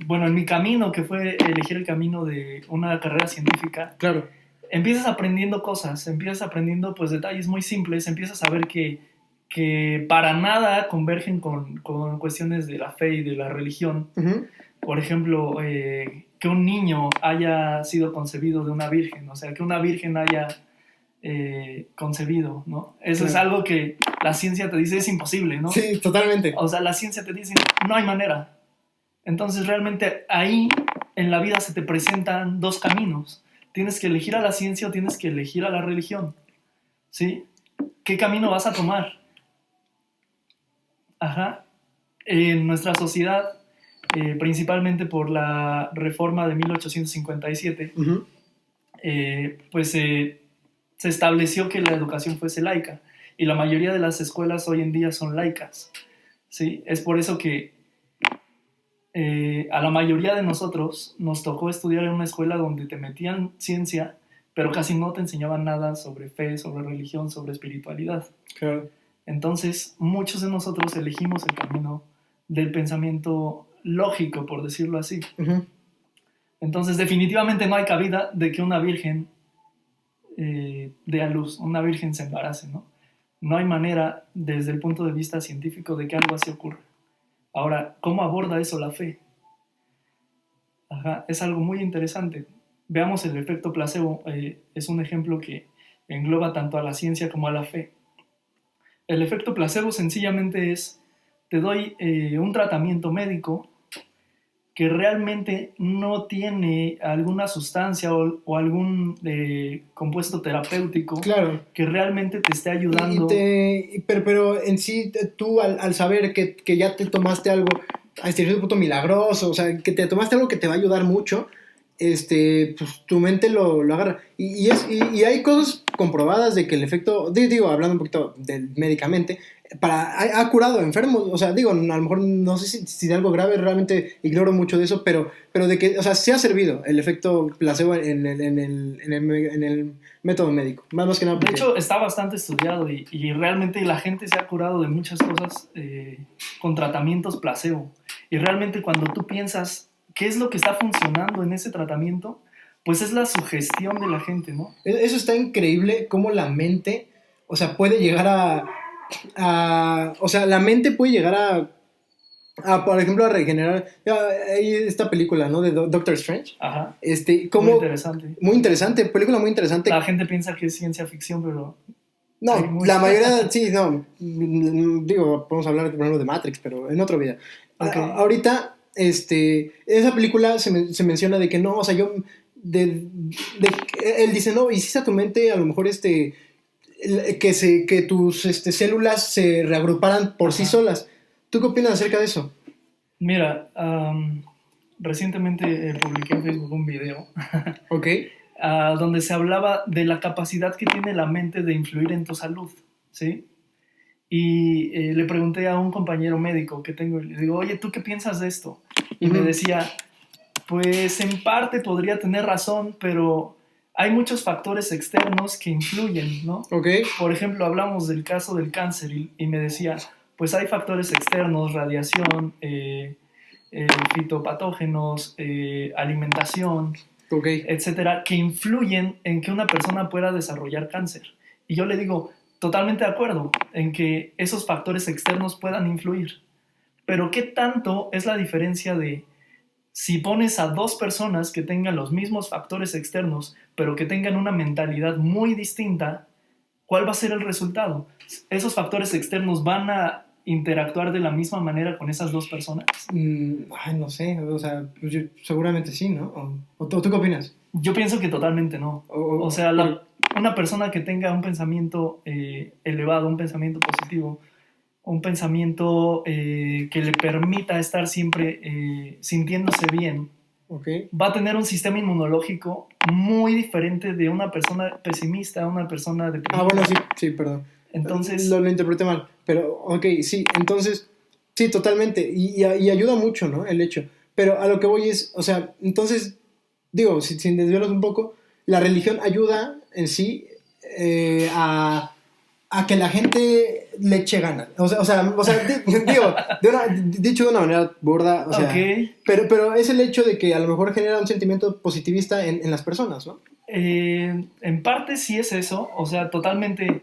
bueno, en mi camino, que fue elegir el camino de una carrera científica, claro, empiezas aprendiendo cosas, empiezas aprendiendo pues detalles muy simples, empiezas a ver que para nada convergen con cuestiones de la fe y de la religión. Uh-huh. Por ejemplo, que un niño haya sido concebido de una virgen, o sea, que una virgen haya concebido, ¿no? Eso es algo que la ciencia te dice es imposible, ¿no? Sí, totalmente. O sea, la ciencia te dice no hay manera. Entonces realmente ahí en la vida se te presentan dos caminos. Tienes que elegir a la ciencia o tienes que elegir a la religión, ¿sí? ¿Qué camino vas a tomar? Ajá. En nuestra sociedad, principalmente por la reforma de 1857, uh-huh. Pues se estableció que la educación fuese laica, y la mayoría de las escuelas hoy en día son laicas, ¿sí? Es por eso que a la mayoría de nosotros nos tocó estudiar en una escuela donde te metían ciencia, pero casi no te enseñaban nada sobre fe, sobre religión, sobre espiritualidad. Claro. Entonces, muchos de nosotros elegimos el camino del pensamiento lógico, por decirlo así. Uh-huh. Entonces, definitivamente no hay cabida de que una virgen dé a luz, una virgen se embarace, ¿no? No hay manera, desde el punto de vista científico, de que algo así ocurra. Ahora, ¿cómo aborda eso la fe? Ajá, es algo muy interesante. Veamos el efecto placebo. Es un ejemplo que engloba tanto a la ciencia como a la fe. El efecto placebo sencillamente es, te doy un tratamiento médico que realmente no tiene alguna sustancia o algún compuesto terapéutico Claro. que realmente te esté ayudando. Pero en sí, tú al saber que ya te tomaste algo a cierto punto milagroso, o sea, que te tomaste algo que te va a ayudar mucho, pues tu mente lo agarra. Y hay cosas comprobadas de que el efecto, digo, hablando un poquito médicamente, ha curado enfermos, o sea, digo, a lo mejor no sé si de algo grave, realmente ignoro mucho de eso, pero de que, o sea, sí ha servido el efecto placebo en el método médico, más que nada De porque... hecho, está bastante estudiado y realmente la gente se ha curado de muchas cosas con tratamientos placebo. Y realmente cuando tú piensas qué es lo que está funcionando en ese tratamiento, pues es la sugestión de la gente, ¿no? Eso está increíble, cómo la mente, o sea, puede llegar o sea, la mente puede llegar por ejemplo, a regenerar. Hay esta película, ¿no? De Doctor Strange. Ajá. Como, muy interesante. Muy interesante, película muy interesante. La gente piensa que es ciencia ficción, pero... No, la mayoría, sí, no. Digo, podemos hablar, por ejemplo, de Matrix, pero en otro video. Okay. Ahorita, esa película se menciona de que no, o sea, él dice, no, hiciste a tu mente a lo mejor que tus células se reagruparan por sí solas. ¿Tú qué opinas acerca de eso? Mira, recientemente publiqué en Facebook un video donde se hablaba de la capacidad que tiene la mente de influir en tu salud, ¿sí? Y le pregunté a un compañero médico que tengo, le digo, oye, ¿tú qué piensas de esto? Y me decía, pues en parte podría tener razón, pero hay muchos factores externos que influyen, ¿no? Por ejemplo, hablamos del caso del cáncer y me decía, pues hay factores externos, radiación, fitopatógenos, alimentación, etcétera, que influyen en que una persona pueda desarrollar cáncer. Y yo le digo, totalmente de acuerdo en que esos factores externos puedan influir. Pero ¿qué tanto es la diferencia de si pones a dos personas que tengan los mismos factores externos, pero que tengan una mentalidad muy distinta? ¿Cuál va a ser el resultado? ¿Esos factores externos van a interactuar de la misma manera con esas dos personas? No sé, o sea, pues seguramente sí, ¿no? ¿O tú qué opinas? Yo pienso que totalmente no. O sea, una persona que tenga un pensamiento elevado, un pensamiento positivo, un pensamiento que le permita estar siempre sintiéndose bien, va a tener un sistema inmunológico muy diferente de una persona pesimista a una persona deprimida. Bueno, sí, perdón. Entonces... Lo interpreté mal, pero sí, entonces, sí, totalmente, y ayuda mucho, ¿no? El hecho, pero a lo que voy es, o sea, entonces, digo, sin desviarnos un poco, la religión ayuda en sí a que la gente le eche ganas. O sea digo, dicho de una manera burda, o sea, pero es el hecho de que a lo mejor genera un sentimiento positivista en las personas, ¿no? En parte sí es eso, o sea, totalmente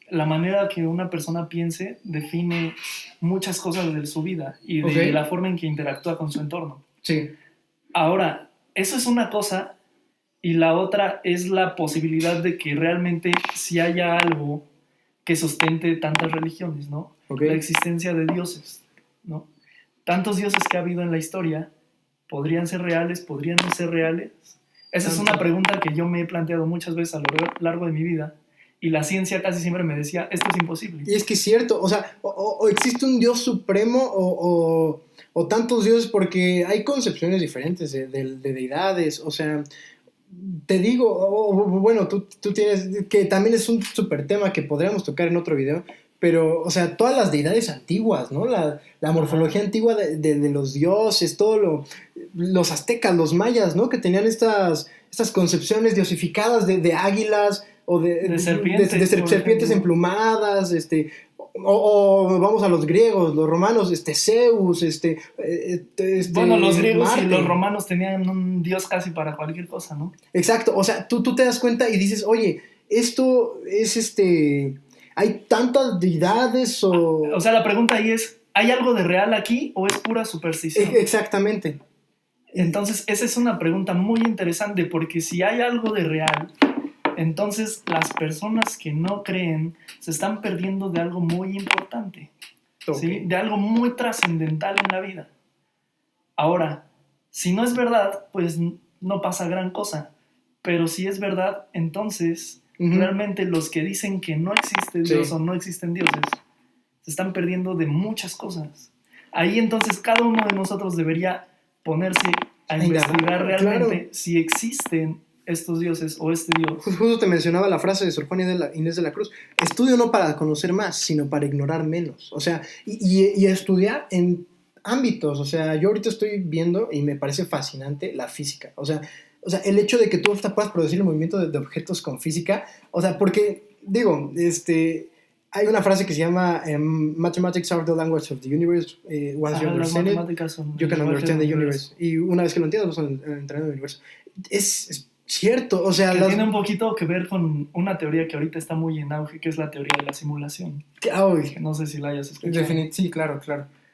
la manera que una persona piense define muchas cosas de su vida y de la forma en que interactúa con su entorno. Sí. Ahora, eso es una cosa. Y la otra es la posibilidad de que realmente si haya algo que sustente tantas religiones, ¿no? La existencia de dioses, ¿no? Tantos dioses que ha habido en la historia, ¿podrían ser reales? ¿Podrían no ser reales? Esa es una pregunta que yo me he planteado muchas veces a lo largo de mi vida, y la ciencia casi siempre me decía, esto es imposible. Y es que es cierto, o sea, o existe un dios supremo o tantos dioses, porque hay concepciones diferentes de deidades, o sea... Te digo, bueno, tú tienes, que también es un súper tema que podríamos tocar en otro video, pero, o sea, todas las deidades antiguas, ¿no? La morfología antigua de los dioses, los aztecas, los mayas, ¿no? Que tenían estas concepciones diosificadas de águilas o de serpientes emplumadas, o vamos a los griegos, los romanos, Zeus, bueno, los griegos Marte. Y los romanos tenían un dios casi para cualquier cosa, ¿no? Exacto, o sea, tú te das cuenta y dices, oye, esto es hay tantas deidades o sea, la pregunta ahí es, ¿hay algo de real aquí o es pura superstición? Exactamente. Entonces, esa es una pregunta muy interesante, porque si hay algo de real, Entonces, las personas que no creen se están perdiendo de algo muy importante, ¿sí? De algo muy trascendental en la vida. Ahora, si no es verdad, pues no pasa gran cosa. Pero si es verdad, entonces realmente los que dicen que no existe Dios o no existen dioses se están perdiendo de muchas cosas. Ahí entonces cada uno de nosotros debería ponerse a investigar realmente si existen estos dioses o este Dios. Justo te mencionaba la frase de Sor Juana Inés de la Cruz: estudio no para conocer más, sino para ignorar menos. O sea, y estudiar en ámbitos. O sea, yo ahorita estoy viendo y me parece fascinante la física. O sea, el hecho de que tú hasta puedas producir el movimiento de objetos con física. O sea, porque, digo, hay una frase que se llama Mathematics are the language of the universe. Once you understand it, you can understand the universe. Y una vez que lo entiendes, vas a entrar en el universo. Es cierto, o sea... Tiene un poquito que ver con una teoría que ahorita está muy en auge, que es la teoría de la simulación. Que no sé si la hayas escuchado. Sí, claro.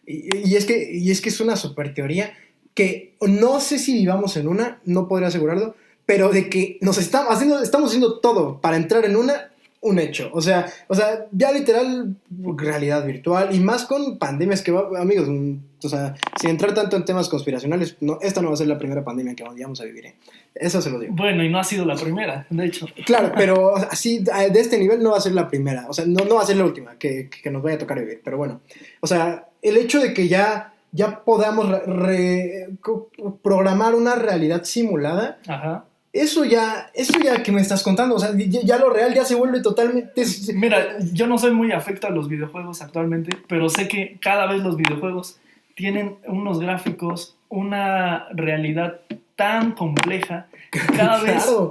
Y es que es una super teoría que no sé si vivamos en una, no podría asegurarlo, pero de que estamos haciendo todo para entrar en un hecho. O sea, ya literal realidad virtual, y más con pandemias que amigos, o sea, sin entrar tanto en temas conspiracionales, esta no va a ser la primera pandemia que vamos a vivir, Eso se lo digo. Bueno, y no ha sido la primera, de hecho. Claro, pero así de este nivel no va a ser la primera, o sea, no va a ser la última que nos vaya a tocar vivir, pero bueno, o sea, el hecho de que ya podamos programar una realidad simulada. Ajá. Eso ya que me estás contando, o sea, ya lo real ya se vuelve totalmente... Mira, yo no soy muy afecto a los videojuegos actualmente, pero sé que cada vez los videojuegos tienen unos gráficos, una realidad tan compleja, que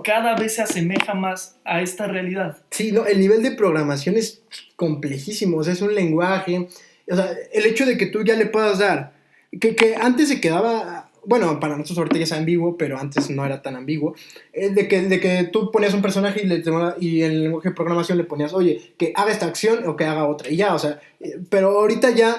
cada vez se asemeja más a esta realidad. Sí, no, el nivel de programación es complejísimo, o sea, es un lenguaje, o sea, el hecho de que tú ya le puedas dar, que antes se quedaba... Bueno, para nosotros ahorita ya es ambiguo, pero antes no era tan ambiguo. De que tú ponías un personaje y en el lenguaje de programación le ponías, oye, que haga esta acción o que haga otra. Y ya, o sea, pero ahorita ya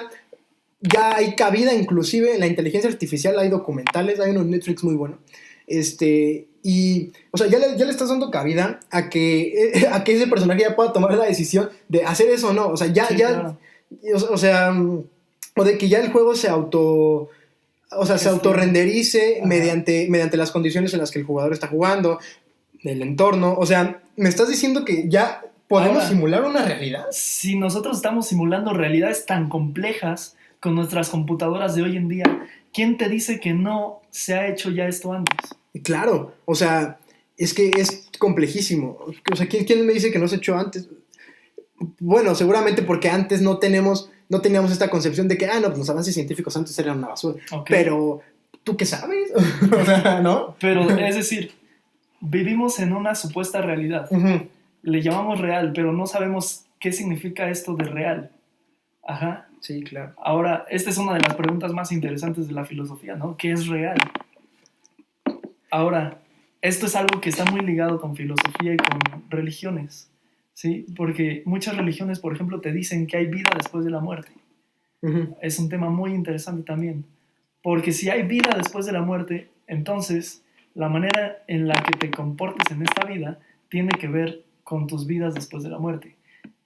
hay cabida, inclusive en la inteligencia artificial hay documentales, hay uno en Netflix muy bueno. Y, o sea, ya le estás dando cabida a que ese personaje ya pueda tomar la decisión de hacer eso o no. O sea, claro. O sea, o de que ya el juego se autorrenderice mediante las condiciones en las que el jugador está jugando, del entorno. O sea, ¿me estás diciendo que ya podemos simular una realidad? Si nosotros estamos simulando realidades tan complejas con nuestras computadoras de hoy en día, ¿quién te dice que no se ha hecho ya esto antes? Claro, o sea, es que es complejísimo. O sea, ¿quién me dice que no se ha hecho antes? Bueno, seguramente porque antes no teníamos esta concepción de que, no, pues los avances científicos antes eran una basura. Okay. Pero, ¿tú qué sabes? O sea, ¿no? Pero, es decir, vivimos en una supuesta realidad. Uh-huh. Le llamamos real, pero no sabemos qué significa esto de real. Ajá. Sí, claro. Ahora, esta es una de las preguntas más interesantes de la filosofía, ¿no? ¿Qué es real? Ahora, esto es algo que está muy ligado con filosofía y con religiones. ¿Sí? Porque muchas religiones, por ejemplo, te dicen que hay vida después de la muerte. Uh-huh. Es un tema muy interesante también. Porque si hay vida después de la muerte, entonces la manera en la que te comportes en esta vida tiene que ver con tus vidas después de la muerte.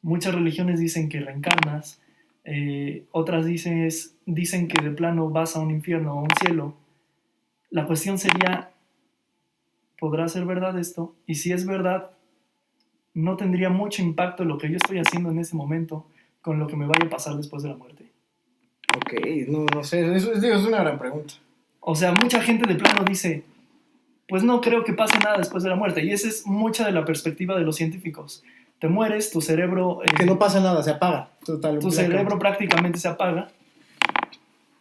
Muchas religiones dicen que reencarnas, otras dicen que de plano vas a un infierno o a un cielo. La cuestión sería, ¿podrá ser verdad esto? Y si es verdad, no tendría mucho impacto lo que yo estoy haciendo en ese momento con lo que me vaya a pasar después de la muerte. Ok, no sé, eso es una gran pregunta. O sea, mucha gente de plano dice, pues no creo que pase nada después de la muerte, y esa es mucha de la perspectiva de los científicos. Te mueres, tu cerebro... que no pasa nada, se apaga. Tu cerebro prácticamente se apaga.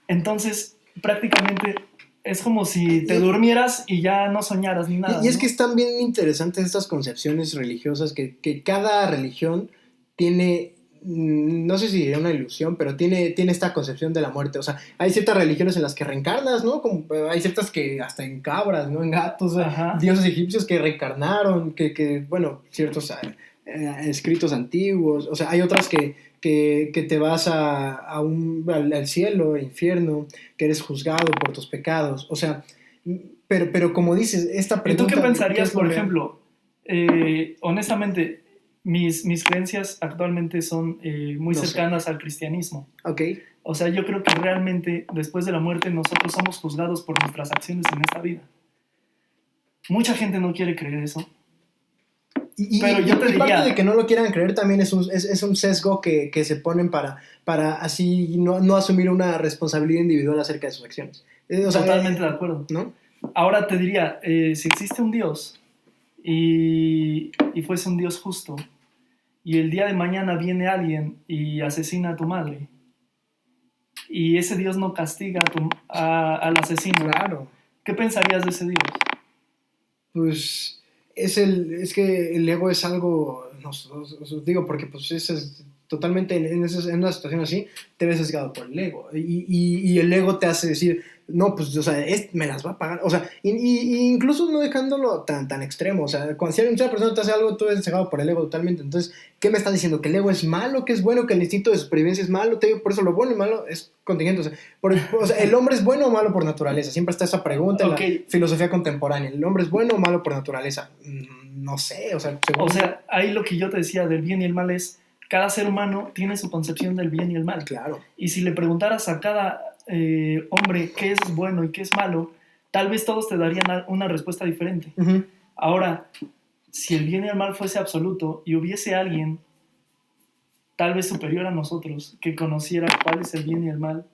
Entonces, prácticamente... Es como si te durmieras y ya no soñaras ni nada. Y es que están bien interesantes estas concepciones religiosas que cada religión tiene, no sé si diría una ilusión, pero tiene esta concepción de la muerte. O sea, hay ciertas religiones en las que reencarnas, ¿no? Como, hay ciertas que hasta en cabras, ¿no? En gatos, dioses egipcios que reencarnaron, que bueno, ciertos escritos antiguos. O sea, hay otras que te vas al cielo, infierno, que eres juzgado por tus pecados. O sea, pero como dices, esta pregunta... ¿Y tú qué pensarías, por ejemplo, Honestamente, mis creencias actualmente son muy No sé. cercanas al cristianismo. Ok. O sea, yo creo que realmente después de la muerte nosotros somos juzgados por nuestras acciones en esta vida. Mucha gente no quiere creer eso. Pero yo te y parte de diría, que no lo quieran creer también es un sesgo que se ponen para así no asumir una responsabilidad individual acerca de sus acciones. O sea, totalmente de acuerdo. ¿no? Ahora te diría, si existe un Dios y fuese un Dios justo, y el día de mañana viene alguien y asesina a tu madre, y ese Dios no castiga al asesino, Claro. ¿qué pensarías de ese Dios? Pues es que el ego es algo, digo, porque pues es totalmente en una situación así, te ves sesgado por el ego. Y el ego te hace decir, no, pues, o sea, me las va a pagar. O sea, incluso no dejándolo tan extremo. O sea, cuando si una persona te hace algo, tú eres sesgado por el ego totalmente. Entonces, ¿qué me están diciendo? ¿Que el ego es malo? ¿Que es bueno? ¿Que el instinto de supervivencia es malo? Te digo, por eso lo bueno y malo es contingente. O sea, ¿el hombre es bueno o malo por naturaleza? Siempre está esa pregunta en la filosofía contemporánea. ¿El hombre es bueno o malo por naturaleza? No sé, o sea... O sea, ahí lo que yo te decía del bien y el mal es, cada ser humano tiene su concepción del bien y el mal. Claro. Y si le preguntaras a cada hombre qué es bueno y qué es malo, tal vez todos te darían una respuesta diferente. Uh-huh. Ahora, si el bien y el mal fuese absoluto y hubiese alguien tal vez superior a nosotros que conociera cuál es el bien y el mal,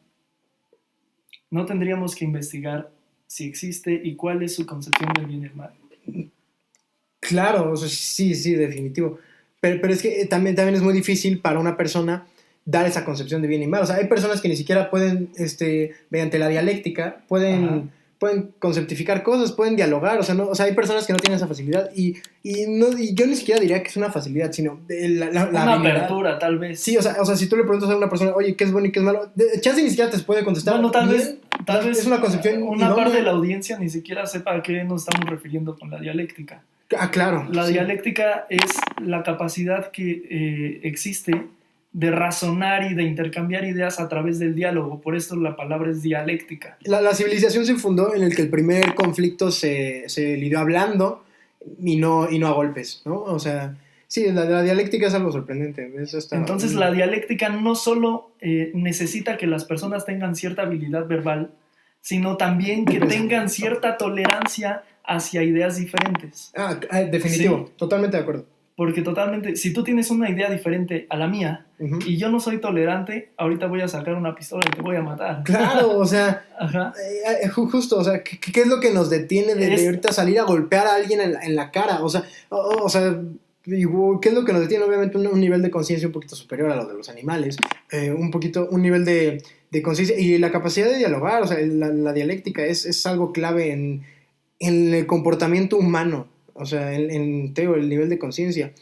no tendríamos que investigar si existe y cuál es su concepción del bien y el mal. Claro, o sea, sí, definitivo. Pero es que también es muy difícil para una persona dar esa concepción de bien y mal. O sea, hay personas que ni siquiera pueden, mediante la dialéctica, pueden conceptificar cosas, pueden dialogar. O sea, hay personas que no tienen esa facilidad. Y yo ni siquiera diría que es una facilidad, sino la una habilidad. apertura, tal vez. Sí, o sea, si tú le preguntas a una persona, oye, ¿qué es bueno y qué es malo? Chance ni siquiera te puede contestar. Bueno, tal vez es una concepción. Una parte de la audiencia ni siquiera sepa a qué nos estamos refiriendo con la dialéctica. Ah, claro. La dialéctica es la capacidad que existe de razonar y de intercambiar ideas a través del diálogo. Por eso la palabra es dialéctica. La civilización se fundó en el que el primer conflicto se lidió hablando y no a golpes, ¿no? O sea, sí, la dialéctica es algo sorprendente. Entonces, la dialéctica no solo necesita que las personas tengan cierta habilidad verbal, sino también que tengan cierta tolerancia hacia ideas diferentes. Definitivo, ¿sí? Totalmente de acuerdo. Porque totalmente, si tú tienes una idea diferente a la mía y yo no soy tolerante, ahorita voy a sacar una pistola y te voy a matar. Claro, o sea, justo, o sea, ¿qué es lo que nos detiene de ahorita salir a golpear a alguien en la cara? O sea, ¿qué es lo que nos detiene? Obviamente un nivel de conciencia un poquito superior a lo de los animales, un nivel de conciencia y la capacidad de dialogar, o sea, la dialéctica es algo clave en el comportamiento humano, o sea, en el nivel de conciencia.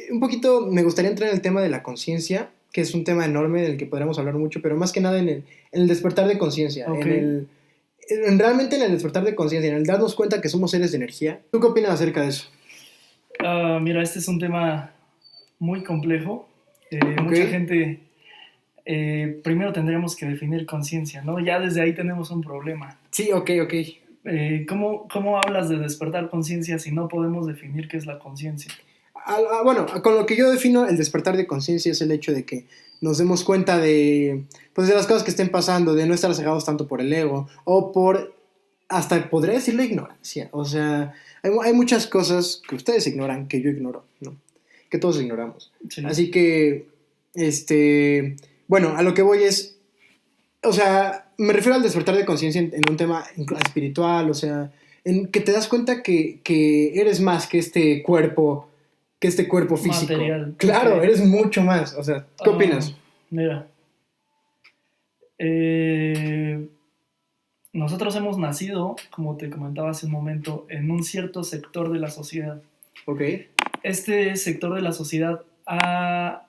Un poquito me gustaría entrar en el tema de la conciencia, que es un tema enorme del que podríamos hablar mucho, pero más que nada en el despertar de conciencia, realmente en el despertar de conciencia, en el darnos cuenta que somos seres de energía. ¿Tú qué opinas acerca de eso? Mira, este es un tema muy complejo. Mucha gente... primero tendríamos que definir conciencia, ¿no? Ya desde ahí tenemos un problema. Sí, ok. ¿Cómo hablas de despertar conciencia si no podemos definir qué es la conciencia? Bueno, con lo que yo defino el despertar de conciencia es el hecho de que nos demos cuenta de las cosas que estén pasando, de no estar cegados tanto por el ego o hasta podría decir la ignorancia. O sea, hay muchas cosas que ustedes ignoran que yo ignoro, ¿no? Que todos ignoramos. Sí. Así que, bueno, a lo que voy es, o sea, me refiero al despertar de conciencia en un tema espiritual, o sea, en que te das cuenta que eres más que este cuerpo físico. Material. Claro, eres mucho más. O sea, ¿qué opinas? Mira, nosotros hemos nacido, como te comentaba hace un momento, en un cierto sector de la sociedad. Ok. Este sector de la sociedad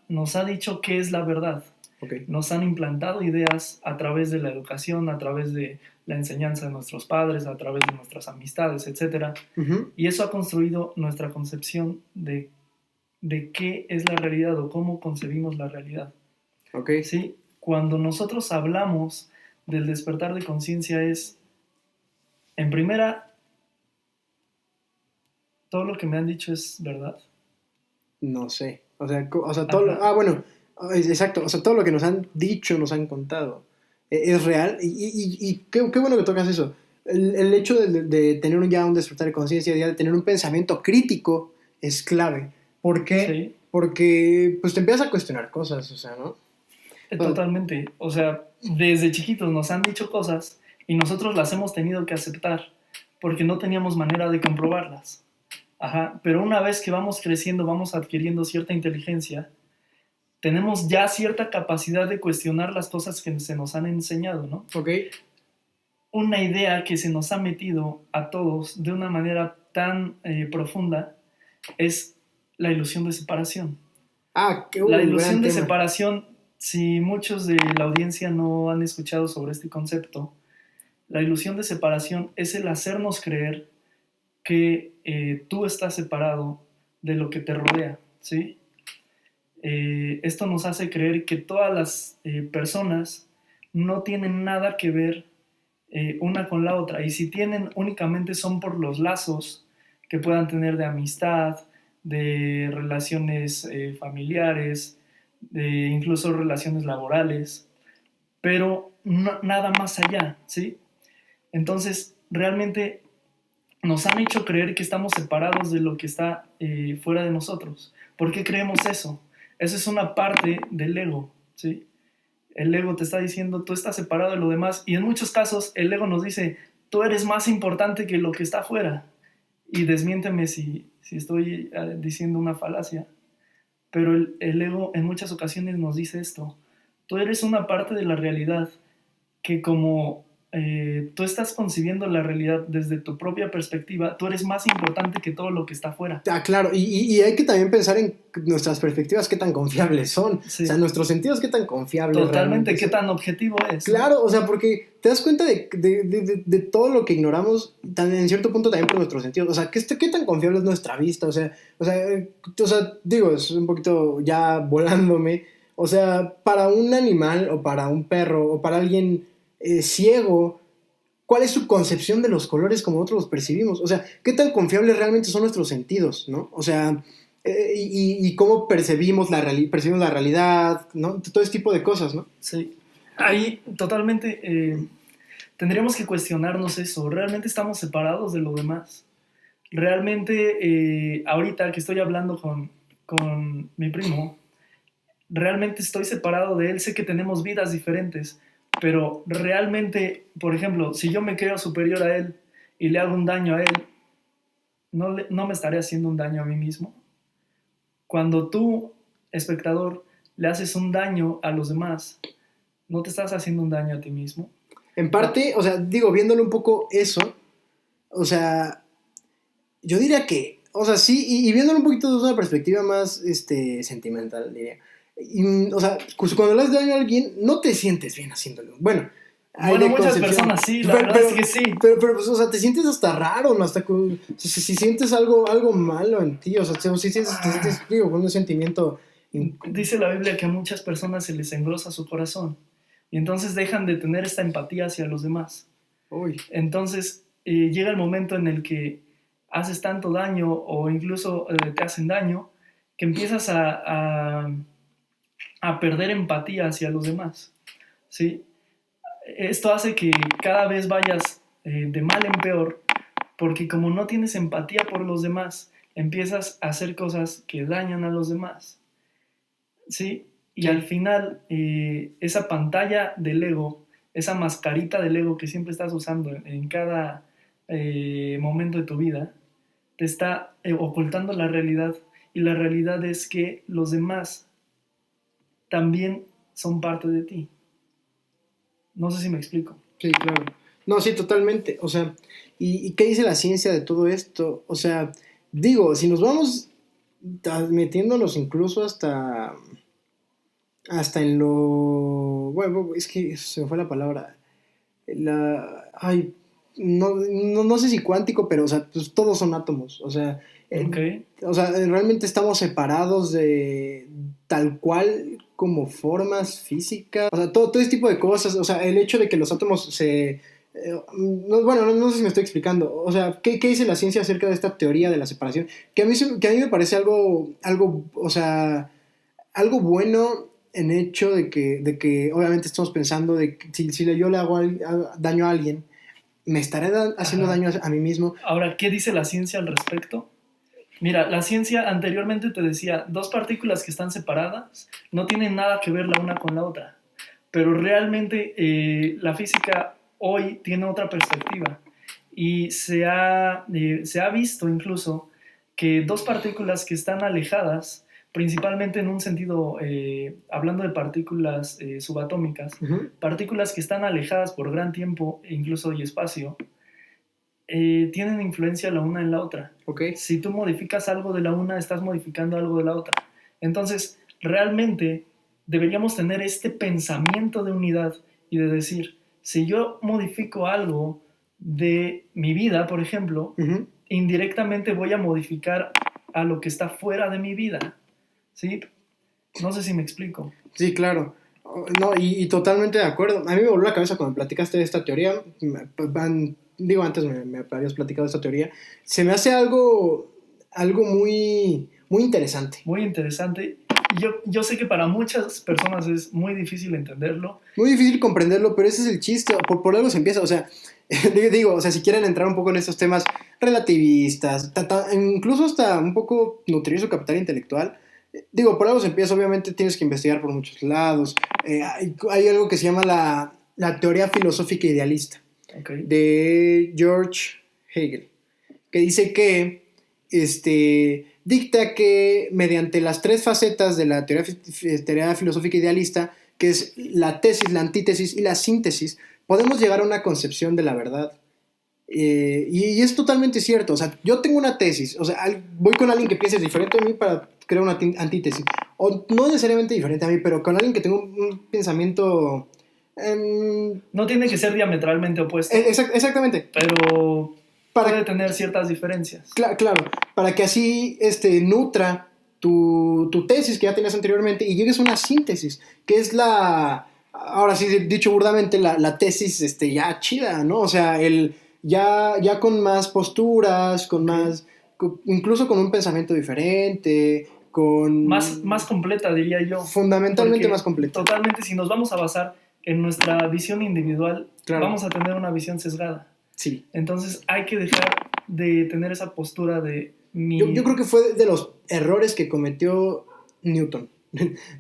nos ha dicho qué es la verdad. Okay. Nos han implantado ideas a través de la educación, a través de la enseñanza de nuestros padres, a través de nuestras amistades, etc. Uh-huh. Y eso ha construido nuestra concepción de qué es la realidad o cómo concebimos la realidad. Okay. ¿Sí? Cuando nosotros hablamos del despertar de conciencia es, en primera, todo lo que me han dicho es verdad. No sé. O sea todo bueno, exacto. O sea, todo lo que nos han dicho, nos han contado, es real. Y qué bueno que tocas eso. El hecho de tener ya un despertar de conciencia, ya de tener un pensamiento crítico, es clave. ¿Por qué? Sí. Porque pues te empiezas a cuestionar cosas, o sea, ¿no? Totalmente. O sea, desde chiquitos nos han dicho cosas y nosotros las hemos tenido que aceptar porque no teníamos manera de comprobarlas. Ajá. Pero una vez que vamos creciendo, vamos adquiriendo cierta inteligencia, tenemos ya cierta capacidad de cuestionar las cosas que se nos han enseñado, ¿no? Ok. Una idea que se nos ha metido a todos de una manera tan profunda es la ilusión de separación. La ilusión de separación, si muchos de la audiencia no han escuchado sobre este concepto, la ilusión de separación es el hacernos creer que tú estás separado de lo que te rodea, ¿sí? Esto nos hace creer que todas las personas no tienen nada que ver una con la otra, y si tienen, únicamente son por los lazos que puedan tener de amistad, de relaciones familiares, de incluso relaciones laborales, pero nada más allá, ¿sí? Entonces, realmente nos han hecho creer que estamos separados de lo que está fuera de nosotros. ¿Por qué creemos eso? Eso es una parte del ego, ¿sí? El ego te está diciendo, tú estás separado de lo demás, y en muchos casos el ego nos dice, tú eres más importante que lo que está afuera. Y desmiénteme si estoy diciendo una falacia, pero el ego en muchas ocasiones nos dice esto: tú eres una parte de la realidad que, como tú estás concibiendo la realidad desde tu propia perspectiva, tú eres más importante que todo lo que está afuera. Claro, y hay que también pensar en nuestras perspectivas, qué tan confiables son. Sí. O sea, nuestros sentidos, qué tan confiables totalmente, qué tan objetivo es. Claro, ¿no? O sea, porque te das cuenta de todo lo que ignoramos, en cierto punto también por nuestros sentidos. O sea, qué tan confiable es nuestra vista. O sea, digo, es un poquito ya volándome. O sea, para un animal o para un perro o para alguien ciego, ¿cuál es su concepción de los colores como nosotros los percibimos? O sea, ¿qué tan confiables realmente son nuestros sentidos, no? O sea, y cómo percibimos la realidad, ¿no? Todo ese tipo de cosas, ¿no? Sí. Ahí totalmente tendríamos que cuestionarnos eso. ¿Realmente estamos separados de lo demás? Realmente, ahorita que estoy hablando con mi primo, realmente estoy separado de él. Sé que tenemos vidas diferentes, pero realmente, por ejemplo, si yo me creo superior a él y le hago un daño a él, ¿no me estaré haciendo un daño a mí mismo? Cuando tú, espectador, le haces un daño a los demás, ¿no te estás haciendo un daño a ti mismo? En parte, o sea, digo, viéndolo un poco eso, o sea, yo diría que, o sea, sí, y viéndolo un poquito desde una perspectiva más sentimental, diría. O sea, cuando le haces daño a alguien, no te sientes bien haciéndolo. Bueno, muchas personas sí, la verdad es que sí. Pero pues, o sea, te sientes hasta raro, ¿no? Hasta si sientes algo malo en ti, o sea, si te sientes, digo, con un sentimiento. Dice la Biblia que a muchas personas se les engrosa su corazón y entonces dejan de tener esta empatía hacia los demás. Uy. Entonces llega el momento en el que haces tanto daño o incluso te hacen daño que empiezas a perder empatía hacia los demás, ¿sí? Esto hace que cada vez vayas de mal en peor, porque como no tienes empatía por los demás, empiezas a hacer cosas que dañan a los demás, ¿sí? Y al final, esa pantalla del ego, esa mascarita del ego que siempre estás usando en cada momento de tu vida, te está ocultando la realidad, y la realidad es que los demás también son parte de ti. No sé si me explico. Sí, claro. No, sí, totalmente. O sea, ¿y qué dice la ciencia de todo esto? O sea, digo, si nos vamos metiéndonos incluso hasta en lo... Bueno, es que se me fue la palabra. No sé si cuántico, pero, o sea, pues todos son átomos. O sea, okay. O sea, realmente estamos separados de tal cual como formas físicas. O sea, todo ese tipo de cosas. O sea, el hecho de que los átomos no sé si me estoy explicando. O sea, ¿qué dice la ciencia acerca de esta teoría de la separación? Que a mí me parece algo, o sea, algo bueno en hecho de que obviamente estamos pensando de que si yo le hago daño a alguien, me estaré haciendo Ajá. daño a mí mismo. Ahora, ¿qué dice la ciencia al respecto? Mira, la ciencia anteriormente te decía, dos partículas que están separadas no tienen nada que ver la una con la otra, pero realmente la física hoy tiene otra perspectiva y se ha visto incluso que dos partículas que están alejadas, principalmente en un sentido, hablando de partículas subatómicas, Uh-huh. partículas que están alejadas por gran tiempo e incluso y espacio, tienen influencia la una en la otra. Okay. Si tú modificas algo de la una, estás modificando algo de la otra. Entonces, realmente deberíamos tener este pensamiento de unidad y de decir, si yo modifico algo de mi vida, por ejemplo, Uh-huh. indirectamente voy a modificar a lo que está fuera de mi vida. ¿Sí? No sé si me explico. Sí, claro. No, y totalmente de acuerdo. A mí me volvió la cabeza cuando platicaste de esta teoría. Antes me habías platicado de esta teoría. Se me hace algo muy, muy interesante. Muy interesante. Yo sé que para muchas personas es muy difícil entenderlo. Muy difícil comprenderlo, pero ese es el chiste. Por algo se empieza. O sea, o sea, si quieren entrar un poco en estos temas relativistas, incluso hasta un poco nutrir su capital intelectual, por algo se empieza. Obviamente tienes que investigar por muchos lados. Hay algo que se llama la teoría filosófica idealista, Okay. de George Hegel, que dice que dicta que mediante las tres facetas de la teoría filosófica idealista, que es la tesis, la antítesis y la síntesis, podemos llegar a una concepción de la verdad. Y es totalmente cierto. O sea, yo tengo una tesis, o sea, voy con alguien que piense diferente a mí para crear una antítesis, o no necesariamente diferente a mí, pero con alguien que tenga un pensamiento... No tiene que ser diametralmente opuesto, exactamente. pero puede tener ciertas diferencias. Claro, para que así nutra tu tesis que ya tenías anteriormente y llegues a una síntesis, que es ahora sí dicho burdamente, la tesis ya chida, ¿no? O sea, ya con más posturas, incluso con un pensamiento diferente, Más completa, diría yo. Fundamentalmente más completa. Totalmente, si nos vamos a basar en nuestra visión individual, claro, vamos a tener una visión sesgada. Sí. Entonces hay que dejar de tener esa postura de... Yo creo que fue de los errores que cometió Newton.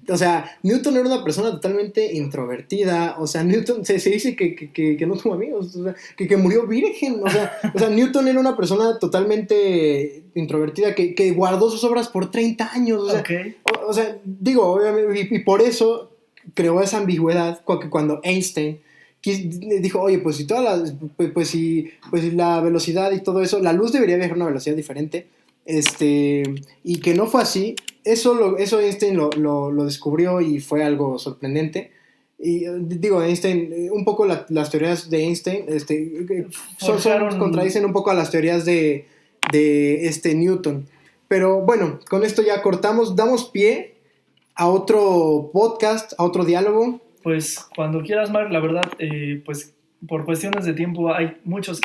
O sea, Newton era una persona totalmente introvertida. O sea, Newton se dice que no tuvo amigos, o sea, que murió virgen. O sea, Newton era una persona totalmente introvertida que guardó sus obras por 30 años. Okay. O sea, obviamente, y por eso creó esa ambigüedad cuando Einstein dijo, oye, pues si si la velocidad y todo eso, la luz debería viajar a una velocidad diferente, y que no fue así. Eso Einstein lo descubrió y fue algo sorprendente. Y Einstein, un poco las teorías de Einstein contradicen un poco a las teorías de Newton. Pero bueno, con esto ya cortamos, damos pie a otro podcast, a otro diálogo. Pues cuando quieras, Mark, la verdad, pues por cuestiones de tiempo hay muchos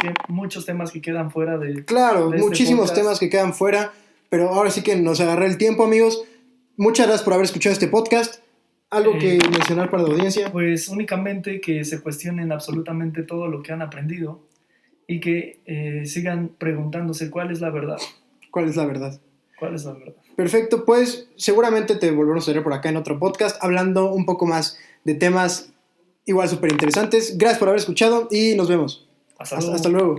temas que quedan fuera de... Claro, de muchísimos temas que quedan fuera, pero ahora sí que nos agarré el tiempo, amigos. Muchas gracias por haber escuchado este podcast. ¿Algo que mencionar para la audiencia? Pues únicamente que se cuestionen absolutamente todo lo que han aprendido y que sigan preguntándose cuál es la verdad. ¿Cuál es la verdad? ¿Cuál es la verdad? Perfecto, pues seguramente te volveremos a ver por acá en otro podcast hablando un poco más de temas igual súper interesantes. Gracias por haber escuchado y nos vemos. Hasta luego. Hasta luego.